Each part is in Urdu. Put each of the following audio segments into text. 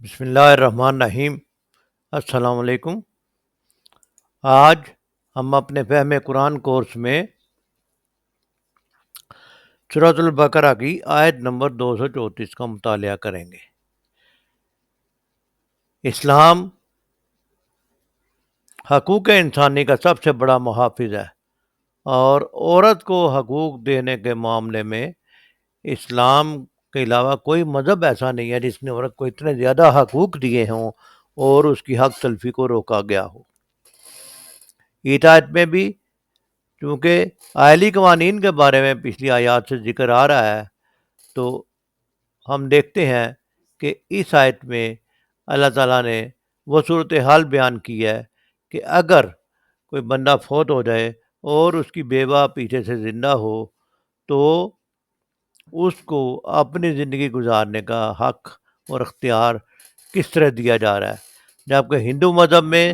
بسم اللہ الرحمن الرحیم۔ السلام علیکم۔ آج ہم اپنے فہم قرآن کورس میں سورۃ البقرہ کی آیت نمبر 234 کا مطالعہ کریں گے۔ اسلام حقوق انسانی کا سب سے بڑا محافظ ہے، اور عورت کو حقوق دینے کے معاملے میں اسلام کے علاوہ کوئی مذہب ایسا نہیں ہے جس نے عورت کو اتنے زیادہ حقوق دیے ہوں اور اس کی حق تلفی کو روکا گیا ہو۔ اس آیت میں بھی چونکہ آئلی قوانین کے بارے میں پچھلی آیات سے ذکر آ رہا ہے، تو ہم دیکھتے ہیں کہ اس آیت میں اللہ تعالیٰ نے وہ صورتحال بیان کی ہے کہ اگر کوئی بندہ فوت ہو جائے اور اس کی بیوہ پیچھے سے زندہ ہو تو اس کو اپنی زندگی گزارنے کا حق اور اختیار کس طرح دیا جا رہا ہے، جبکہ ہندو مذہب میں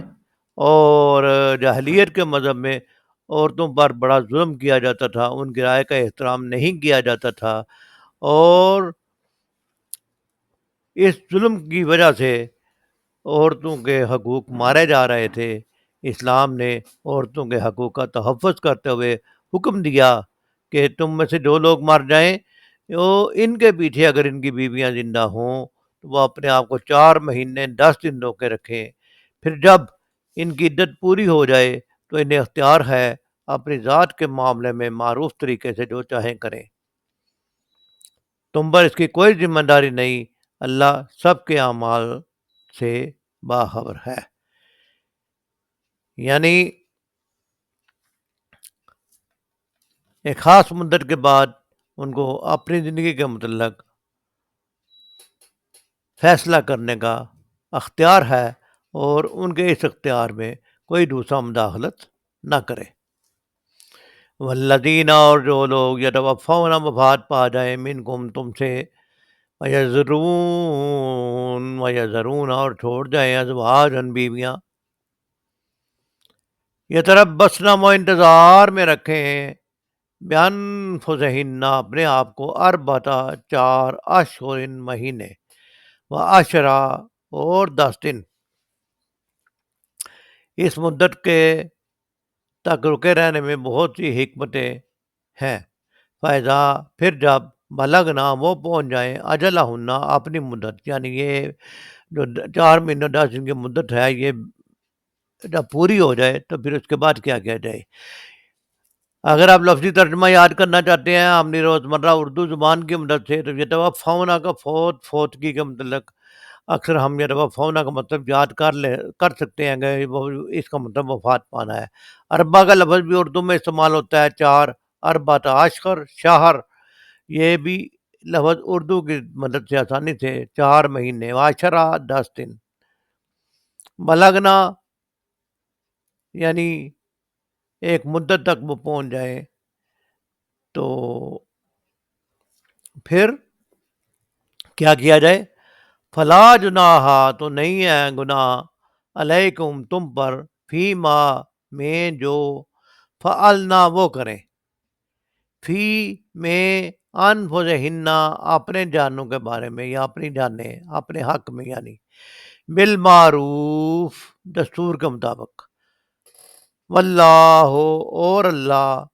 اور جاہلیت کے مذہب میں عورتوں پر بڑا ظلم کیا جاتا تھا، ان کی رائے کا احترام نہیں کیا جاتا تھا، اور اس ظلم کی وجہ سے عورتوں کے حقوق مارے جا رہے تھے۔ اسلام نے عورتوں کے حقوق کا تحفظ کرتے ہوئے حکم دیا کہ تم میں سے جو لوگ مر جائیں وہ ان کے پیچھے اگر ان کی بیویاں زندہ ہوں تو وہ اپنے آپ کو 4 مہینے 10 دن روکے رکھیں، پھر جب ان کی عدت پوری ہو جائے تو انہیں اختیار ہے اپنی ذات کے معاملے میں معروف طریقے سے جو چاہیں کریں، تم پر اس کی کوئی ذمہ داری نہیں، اللہ سب کے اعمال سے باخبر ہے۔ یعنی ایک خاص مدت کے بعد ان کو اپنی زندگی کے متعلق فیصلہ کرنے کا اختیار ہے، اور ان کے اس اختیار میں کوئی دوسرا مداخلت نہ کرے۔ والذین، اور جو لوگ یتوفون وفات پا جائیں منکم تم سے، ویذرون اور چھوڑ جائیں ازواجن بیویاں، یتربصن وہ انتظار میں رکھیں، بانفسہن اپنے آپ کو، اربعۃ 4 اشہر مہینے، وعشرہ اور 10 دن، اس مدت کے تک رکے رہنے میں بہت سی حکمتیں ہیں۔ فائدہ، پھر جب بلغنا وہ پہنچ جائیں، اجلہن اپنی مدت، یعنی یہ جو 4 مہینے 10 دن کی مدت ہے یہ جب پوری ہو جائے تو پھر اس کے بعد کیا کیا جائے۔ اگر آپ لفظی ترجمہ یاد کرنا چاہتے ہیں اپنی روزمرہ اردو زبان کی مدد سے، تو یتوفون کا فوتگی کے متعلق اکثر ہم یتوفون کا مطلب یاد کر سکتے ہیں کہ اس کا مطلب وفات پانا ہے۔ اربع کا لفظ بھی اردو میں استعمال ہوتا ہے، 4، اربعۃ اشہر شہر، یہ بھی لفظ اردو کی مدد سے آسانی سے 4 مہینے، وعشرہ 10 دن، بلغنا یعنی ایک مدت تک وہ پہنچ جائیں، تو پھر کیا کیا جائے۔ فلا جناح تو نہیں ہے گناہ، علیکم تم پر، فیما میں جو، فعلنا وہ کریں، فی میں، انفسہن اپنے جانوں کے بارے میں یا اپنی جانیں اپنے حق میں، یعنی بالمعروف دستور کے مطابق، واللہ اور اللہ،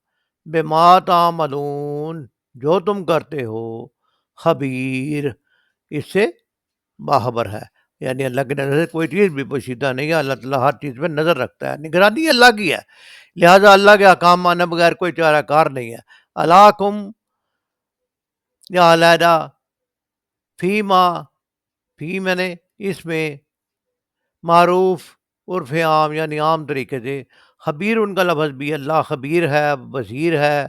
بما تعملون جو تم کرتے ہو، خبیر اس سے باخبر ہے۔ یعنی اللہ کی نظر سے کوئی چیز بھی پوشیدہ نہیں ہے، اللہ تعالیٰ ہر چیز پہ نظر رکھتا ہے، نگرانی اللہ کی ہے، لہٰذا اللہ کے احکام مانے بغیر کوئی چارہ کار نہیں ہے۔ علیکم یا علیحدہ، فیما، فی میں نے اس میں، معروف عرف عام یعنی عام طریقے سے، خبیر ان کا لفظ بھی، اللہ خبیر ہے، بصیر ہے،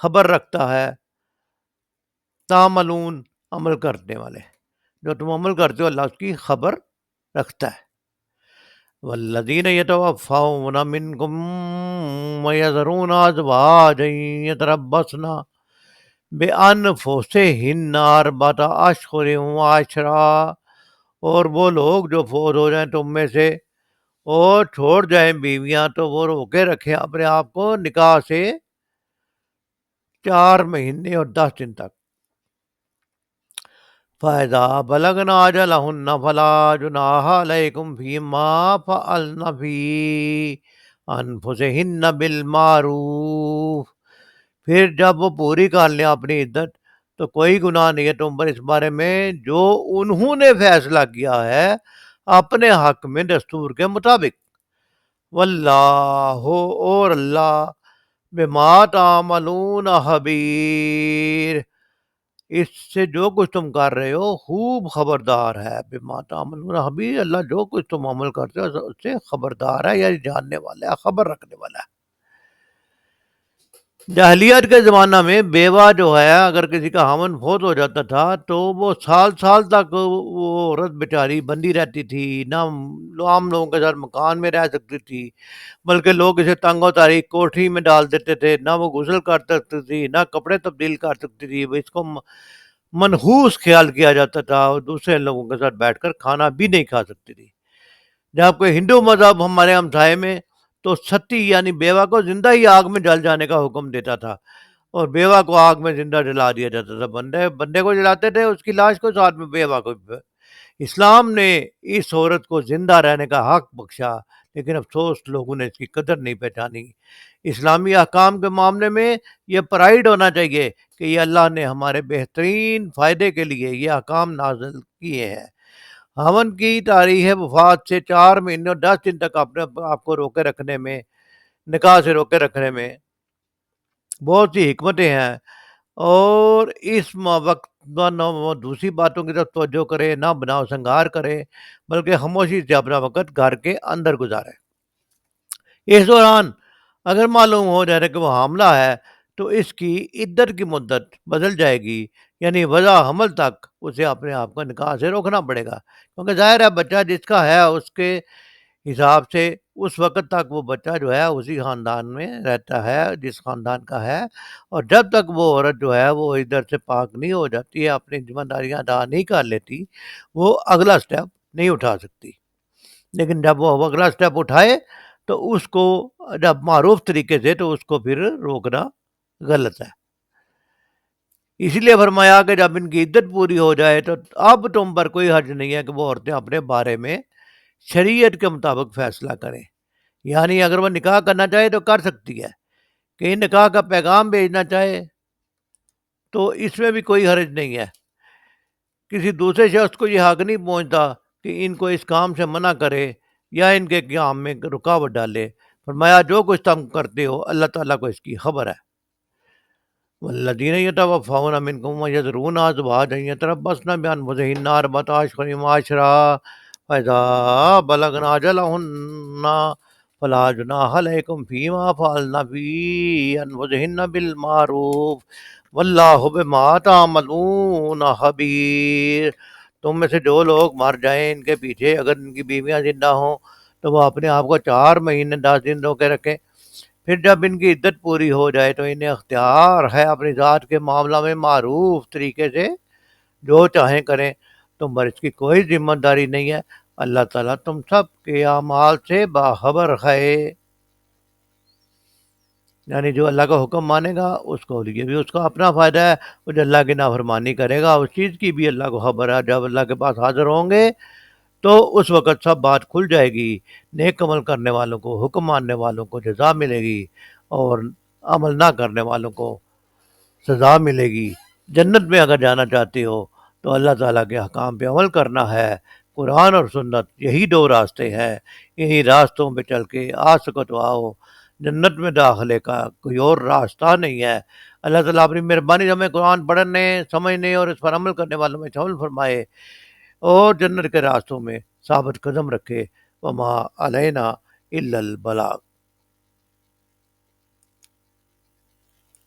خبر رکھتا ہے، تعملون عمل کرنے والے، جو تم عمل کرتے ہو اللہ اس کی خبر رکھتا ہے۔ والذین یتوفون منکم ویذرون ازواجا یتربصن بانفسہن اربعۃ اشہر وعشرہ، اور وہ لوگ جو فوت ہو جائیں تم میں سے اور چھوڑ جائیں بیویاں تو وہ روکے رکھیں اپنے آپ کو نکاح سے 4 مہینے اور 10 دن تک۔ فَإِذَا بَلَغْنَا أَجَلَهُنَّ فَلَا جُنَاحَ عَلَيْكُمْ فِيمَا فَعَلْنَ فِي أَنفُسِهِنَّ بِالْمَعْرُوفِ۔ پھر جب وہ پوری کر لیں اپنی عدت تو کوئی گناہ نہیں ہے تم پر اس بارے میں جو انہوں نے فیصلہ کیا ہے اپنے حق میں دستور کے مطابق۔ واللہ، اور اللہ، بما تعملون خبیر، اس سے جو کچھ تم کر رہے ہو خوب خبردار ہے۔ بما تعملون خبیر، اللہ جو کچھ تم عمل کرتے ہو اس سے خبردار ہے، یعنی جاننے والا ہے، خبر رکھنے والا ہے۔ جاہلیت کے زمانہ میں بیوہ جو ہے اگر کسی کا خاوند فوت ہو جاتا تھا تو وہ سال سال تک وہ عورت بیچاری بندی رہتی تھی، نہ عام لوگوں کے ساتھ مکان میں رہ سکتی تھی، بلکہ لوگ اسے تنگ و تاریک کوٹھی میں ڈال دیتے تھے، نہ وہ غسل کر سکتی تھی، نہ کپڑے تبدیل کر سکتی تھی، اس کو منحوس خیال کیا جاتا تھا، اور دوسرے لوگوں کے ساتھ بیٹھ کر کھانا بھی نہیں کھا سکتی تھی۔ جب کوئی ہندو مذہب ہمارے ہمسائے میں تو ستی یعنی بیوہ کو زندہ ہی آگ میں جل جانے کا حکم دیتا تھا، اور بیوہ کو آگ میں زندہ جلا دیا جاتا تھا، بندے بندے کو جلاتے تھے اس کی لاش کو، ساتھ میں بیوہ کو بھی۔ اسلام نے اس عورت کو زندہ رہنے کا حق بخشا، لیکن افسوس لوگوں نے اس کی قدر نہیں پہچانی۔ اسلامی احکام کے معاملے میں یہ پرائیڈ ہونا چاہیے کہ یہ اللہ نے ہمارے بہترین فائدے کے لیے یہ احکام نازل کیے ہیں۔ خاوند کی تاریخ وفات سے 4 مہینے اور 10 دن تک اپنے آپ کو روکے رکھنے میں، نکاح سے روکے رکھنے میں بہت سی حکمتیں ہیں، اور اس وقت نہ وہ دوسری باتوں کی طرف توجہ کرے، نہ بناؤ سنگار کرے، بلکہ خاموشی سے اپنا وقت گھر کے اندر گزارے۔ اس دوران اگر معلوم ہو جائے کہ وہ حاملہ ہے تو اس کی عدت کی مدت بدل جائے گی، یعنی وضع حمل تک اسے اپنے آپ کو نکاح سے روکنا پڑے گا، کیونکہ ظاہر ہے بچہ جس کا ہے اس کے حساب سے اس وقت تک وہ بچہ جو ہے اسی خاندان میں رہتا ہے جس خاندان کا ہے، اور جب تک وہ عورت جو ہے وہ ادھر سے پاک نہیں ہو جاتی ہے، اپنی ذمہ داریاں ادا نہیں کر لیتی، وہ اگلا سٹیپ نہیں اٹھا سکتی۔ لیکن جب وہ اگلا سٹیپ اٹھائے تو اس کو جب معروف طریقے سے تو اس کو پھر روکنا غلط ہے۔ اس لیے فرمایا کہ جب ان کی عدت پوری ہو جائے تو اب تم پر کوئی حرج نہیں ہے کہ وہ عورتیں اپنے بارے میں شریعت کے مطابق فیصلہ کریں، یعنی اگر وہ نکاح کرنا چاہے تو کر سکتی ہے، کہ نکاح کا پیغام بھیجنا چاہے تو اس میں بھی کوئی حرج نہیں ہے۔ کسی دوسرے شخص کو یہ حق نہیں پہنچتا کہ ان کو اس کام سے منع کرے یا ان کے کام میں رکاوٹ ڈالے۔ فرمایا جو کچھ تم کرتے ہو اللہ تعالیٰ کو اس کی خبر ہے۔ والذین یتوفون منکم ویذرون ازواجا یتربصن بانفسہن اربعۃ اشہر وعشرا فاذا بلغن اجلہن فلا جناح علیکم فیما فعلن فی انفسہن بالمعروف واللہ بما تعملون خبیر۔ تم میں سے جو لوگ مر جائیں ان کے پیچھے اگر ان کی بیویاں زندہ ہوں تو وہ اپنے آپ کو 4 مہینے 10 دن روکے رکھیں، پھر جب ان کی عدت پوری ہو جائے تو انہیں اختیار ہے اپنی ذات کے معاملہ میں معروف طریقے سے جو چاہیں کریں، تم پر اس کی کوئی ذمہ داری نہیں ہے، اللہ تعالیٰ تم سب کے اعمال سے باخبر ہے۔ یعنی جو اللہ کا حکم مانے گا اس کو لیے بھی اس کا اپنا فائدہ ہے، اور جو اللہ کی نافرمانی کرے گا اس چیز کی بھی اللہ کو خبر ہے۔ جب اللہ کے پاس حاضر ہوں گے تو اس وقت سب بات کھل جائے گی، نیک عمل کرنے والوں کو، حکم ماننے والوں کو جزا ملے گی، اور عمل نہ کرنے والوں کو سزا ملے گی۔ جنت میں اگر جانا چاہتے ہو تو اللہ تعالیٰ کے احکام پہ عمل کرنا ہے، قرآن اور سنت یہی 2 راستے ہیں، انہی راستوں پہ چل کے آ سکو تو آؤ، جنت میں داخلے کا کوئی اور راستہ نہیں ہے۔ اللہ تعالیٰ اپنی مہربانی سے ہمیں قرآن پڑھنے، سمجھنے اور اس پر عمل کرنے والوں میں شامل فرمائے، اور جنت کے راستوں میں ثابت قدم رکھے۔ وما علینا الا البلاغ۔